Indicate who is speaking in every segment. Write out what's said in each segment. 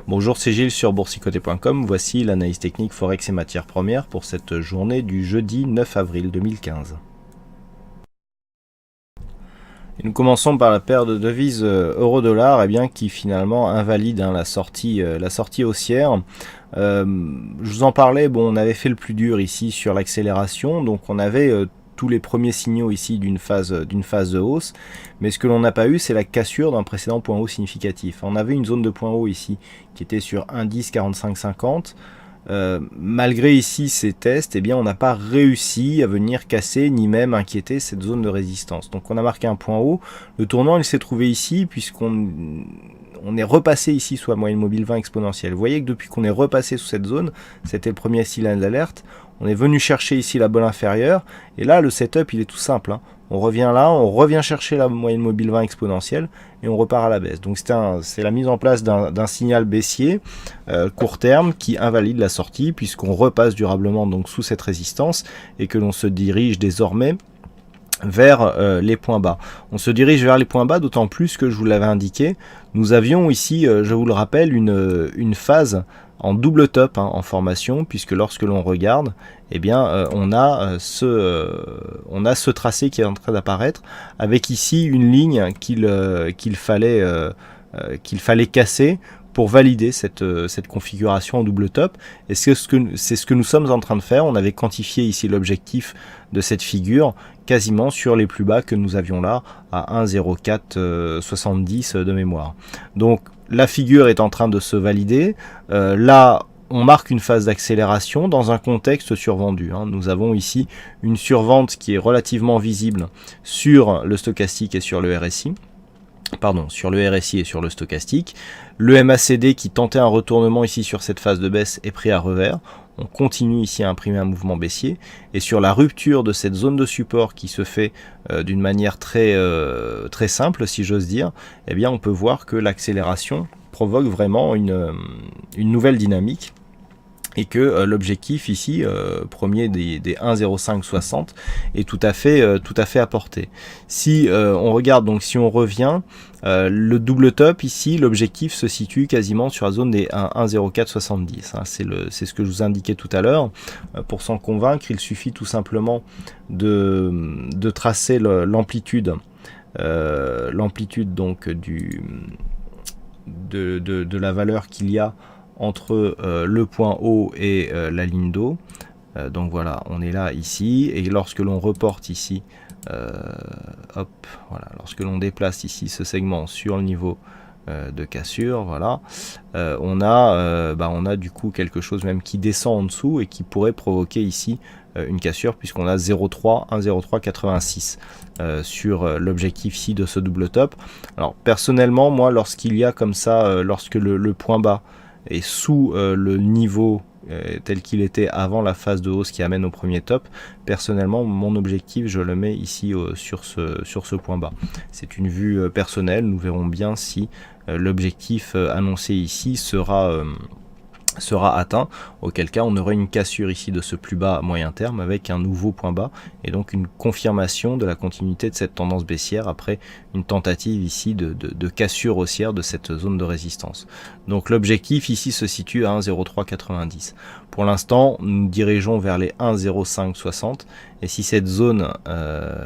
Speaker 1: Bonjour, c'est Gilles sur boursicoté.com. Voici l'analyse technique Forex et matières premières pour cette journée du jeudi 9 avril 2015. Et nous commençons par la paire de devises euro-dollar qui finalement invalide la sortie haussière. Je vous en parlais, on avait fait le plus dur ici sur l'accélération, donc on avait tous les premiers signaux ici d'une phase de hausse, mais ce que l'on n'a pas eu, c'est la cassure d'un précédent point haut significatif. On avait une zone de point haut ici qui était sur 1,104550. Malgré ici ces tests, on n'a pas réussi à venir casser ni même inquiéter cette zone de résistance. Donc on a marqué un point haut. Le tournant il s'est trouvé ici puisqu'on est repassé ici sous la moyenne mobile 20 exponentielle. Vous voyez que depuis qu'on est repassé sous cette zone, c'était le premier signal d'alerte. On est venu chercher ici la bolle inférieure et là le setup il est tout simple. On revient là, on revient chercher la moyenne mobile 20 exponentielle et on repart à la baisse. Donc c'est la mise en place d'un signal baissier court terme qui invalide la sortie puisqu'on repasse durablement donc sous cette résistance et que l'on se dirige désormais vers les points bas. On se dirige vers les points bas d'autant plus que je vous l'avais indiqué, nous avions ici, je vous le rappelle, une phase en double top en formation, puisque lorsque l'on regarde, on a ce tracé qui est en train d'apparaître, avec ici une ligne qu'il fallait casser pour valider cette configuration en double top. Et c'est ce que nous sommes en train de faire. On avait quantifié ici l'objectif de cette figure quasiment sur les plus bas que nous avions là, à 1,0470 de mémoire. Donc la figure est en train de se valider. Là, on marque une phase d'accélération dans un contexte survendu. Nous avons ici une survente qui est relativement visible sur le stochastique et sur le RSI. Sur le RSI et sur le stochastique. Le MACD qui tentait un retournement ici sur cette phase de baisse est pris à revers. On continue ici à imprimer un mouvement baissier. Et sur la rupture de cette zone de support qui se fait d'une manière très simple, si j'ose dire, on peut voir que l'accélération provoque vraiment une nouvelle dynamique. Et que l'objectif ici, premier des 1,0560, est tout à fait à portée. Si on regarde, donc si on revient, le double top ici, l'objectif se situe quasiment sur la zone des 1,0470. C'est ce que je vous indiquais tout à l'heure. Pour s'en convaincre, il suffit tout simplement de tracer l'amplitude donc de la valeur qu'il y a entre le point haut et la ligne d'eau. Donc voilà, on est là ici, et lorsque l'on reporte ici, lorsque l'on déplace ici ce segment sur le niveau de cassure, voilà, on a du coup quelque chose même qui descend en dessous et qui pourrait provoquer ici une cassure, puisqu'on a 1,0386 sur l'objectif ici de ce double top. Alors personnellement, moi, lorsqu'il y a comme ça, lorsque le point bas et sous le niveau tel qu'il était avant la phase de hausse qui amène au premier top, personnellement mon objectif je le mets ici sur ce point bas. C'est une vue personnelle, nous verrons bien si l'objectif annoncé ici sera atteint, auquel cas on aurait une cassure ici de ce plus bas à moyen terme avec un nouveau point bas et donc une confirmation de la continuité de cette tendance baissière après une tentative ici de cassure haussière de cette zone de résistance. Donc l'objectif ici se situe à 1,0390. Pour l'instant, nous dirigeons vers les 1,0560 et si cette zone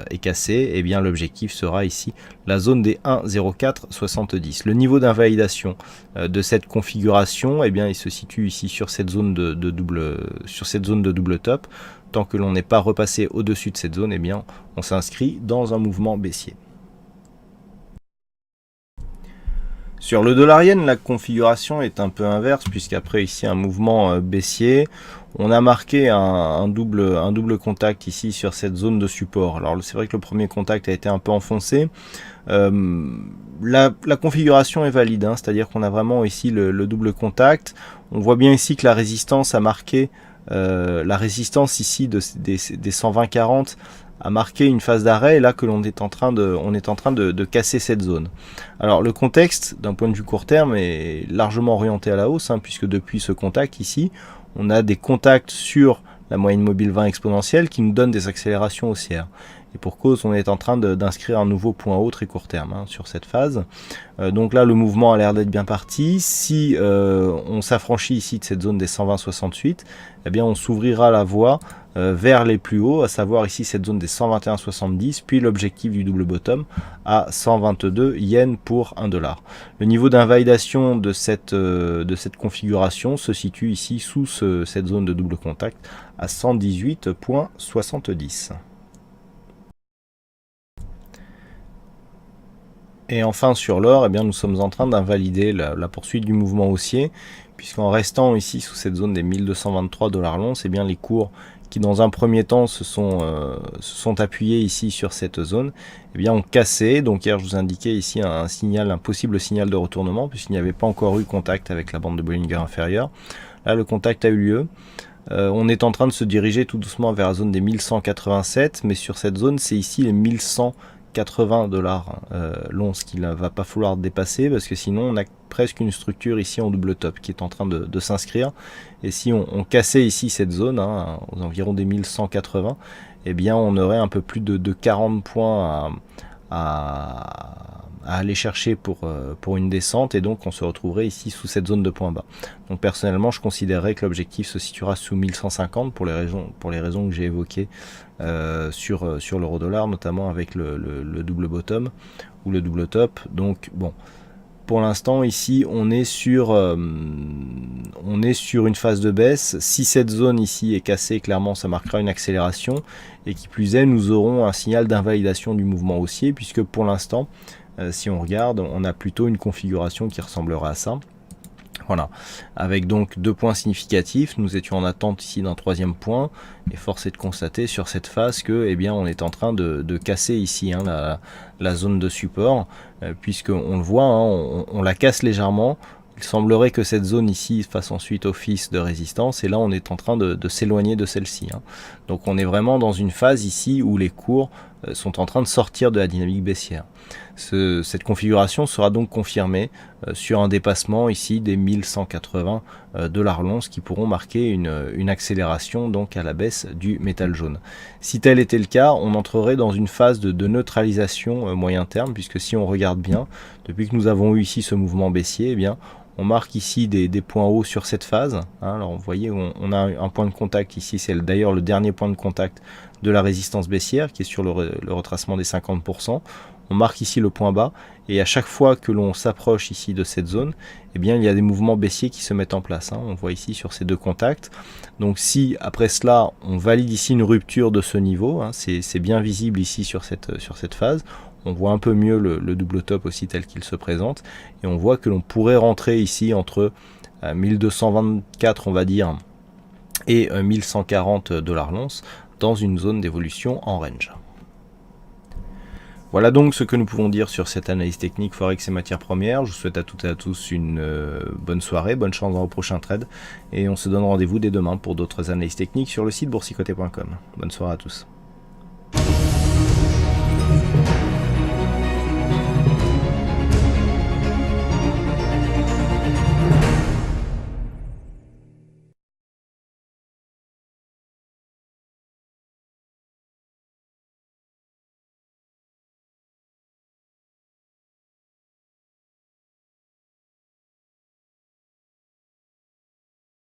Speaker 1: est cassée, l'objectif sera ici la zone des 1,0470. Le niveau d'invalidation de cette configuration, il se situe ici sur cette zone de double top. Tant que l'on n'est pas repassé au-dessus de cette zone, on s'inscrit dans un mouvement baissier. Sur le dollar yen, la configuration est un peu inverse, puisqu'après ici un mouvement baissier, on a marqué un double contact ici sur cette zone de support. Alors c'est vrai que le premier contact a été un peu enfoncé. La configuration est valide, c'est-à-dire qu'on a vraiment ici le double contact. On voit bien ici que la résistance a marqué, la résistance ici des 120,40 a marqué une phase d'arrêt, et là que l'on est en train de casser cette zone. Alors le contexte d'un point de vue court terme est largement orienté à la hausse, puisque depuis ce contact ici, on a des contacts sur la moyenne mobile 20 exponentielle qui nous donne des accélérations haussières. et pour cause on est en train d'inscrire un nouveau point haut très court terme sur cette phase. Donc là le mouvement a l'air d'être bien parti. Si on s'affranchit ici de cette zone des 120,68, eh bien on s'ouvrira la voie vers les plus hauts, à savoir ici cette zone des 121,70, puis l'objectif du double bottom à 122 yens pour 1 $. Le niveau d'invalidation de cette configuration se situe ici sous cette zone de double contact à 118,70. Et enfin sur l'or, eh bien, nous sommes en train d'invalider la poursuite du mouvement haussier, puisqu'en restant ici sous cette zone des 1223 $ l'once, eh bien, les cours qui dans un premier temps se sont appuyés ici sur cette zone, eh bien, ont cassé. Donc hier je vous indiquais ici un possible signal de retournement, puisqu'il n'y avait pas encore eu contact avec la bande de Bollinger inférieure. Là le contact a eu lieu. On est en train de se diriger tout doucement vers la zone des 1187, mais sur cette zone c'est ici les 1180 $ l'once qu'il ne va pas falloir dépasser, parce que sinon on a presque une structure ici en double top qui est en train de s'inscrire, et si on cassait ici cette zone aux environs des 1180, eh bien on aurait un peu plus de 40 points à aller chercher pour une descente, et donc on se retrouverait ici sous cette zone de points bas. Donc personnellement je considérerais que l'objectif se situera sous 1150 pour les raisons que j'ai évoquées sur l'euro dollar, notamment avec le double bottom ou le double top. Donc bon, pour l'instant ici on est sur une phase de baisse. Si cette zone ici est cassée, clairement ça marquera une accélération, et qui plus est nous aurons un signal d'invalidation du mouvement haussier, puisque pour l'instant si on regarde, on a plutôt une configuration qui ressemblera à ça. Voilà, avec donc 2 points significatifs. Nous étions en attente ici d'un 3e point, et force est de constater sur cette phase que eh bien, on est en train de casser ici la zone de support, puisque on le voit, on la casse légèrement. Il semblerait que cette zone ici fasse ensuite office de résistance, et là on est en train de s'éloigner de celle-ci. Donc on est vraiment dans une phase ici où les cours sont en train de sortir de la dynamique baissière. Cette configuration sera donc confirmée sur un dépassement ici des 1180 $ l'once, qui pourront marquer une accélération donc à la baisse du métal jaune. Si tel était le cas, on entrerait dans une phase de neutralisation moyen terme, puisque si on regarde bien, depuis que nous avons eu ici ce mouvement baissier, eh bien on marque ici des points hauts sur cette phase. Alors vous voyez, on a un point de contact ici, c'est d'ailleurs le dernier point de contact de la résistance baissière qui est sur le retracement des 50%. On marque ici le point bas, et à chaque fois que l'on s'approche ici de cette zone, eh bien il y a des mouvements baissiers qui se mettent en place. On voit ici sur ces 2 contacts. Donc si après cela on valide ici une rupture de ce niveau, c'est bien visible ici sur cette phase. On voit un peu mieux le double top aussi tel qu'il se présente, et on voit que l'on pourrait rentrer ici entre 1224 on va dire et 1140 $ l'once dans une zone d'évolution en range. Voilà donc ce que nous pouvons dire sur cette analyse technique Forex et matières premières. Je vous souhaite à toutes et à tous une bonne soirée, bonne chance dans vos prochains trades, et on se donne rendez-vous dès demain pour d'autres analyses techniques sur le site boursicoté.com. Bonne soirée à tous.